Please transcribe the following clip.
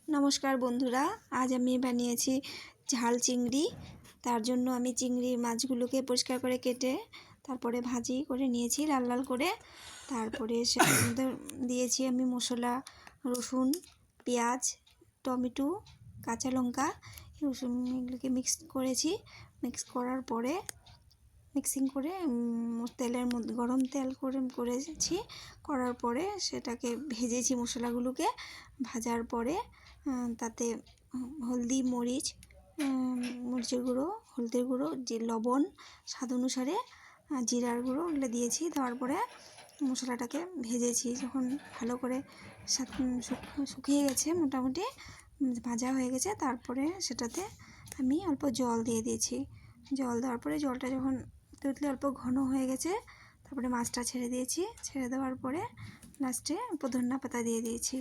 নমস্কার বন্ধুরা, আজ আমি বানিয়েছি ঝাল চিংড়ি। তার জন্য আমি চিংড়ির মাছগুলোকে পরিষ্কার করে কেটে তারপরে ভাজি করে নিয়েছি লাল লাল করে। তারপরে সেটার মধ্যে দিয়েছি আমি মশলা, রসুন, পেঁয়াজ, টমেটো, কাঁচা লঙ্কা, রসুন এগুলোকে মিক্স করেছি। মিক্স করার পরে মিক্সিং করে তেলের মধ্যে গরম তেল করেছি। করার পরে সেটাকে ভেজেছি মশলাগুলোকে। ভাজার পরে তাতে হলদি, মরিচের গুঁড়ো, হলদের গুঁড়ো, যে লবণ, স্বাদ অনুসারে জিরার গুঁড়ো ওগুলো দিয়েছি। দেওয়ার পরে মশলাটাকে ভেজেছি। যখন ভালো করে শুকিয়ে গেছে, মোটামুটি ভাজা হয়ে গেছে, তারপরে সেটাতে আমি অল্প জল দিয়ে দিয়েছি। জল দেওয়ার পরে জলটা যখন অল্প ঘন হয়ে গেছে, তারপরে মাছটা ছেড়ে দিয়েছি। ছেড়ে দেওয়ার পরে লাস্টে ধনিয়া পাতা দিয়ে দিয়েছি।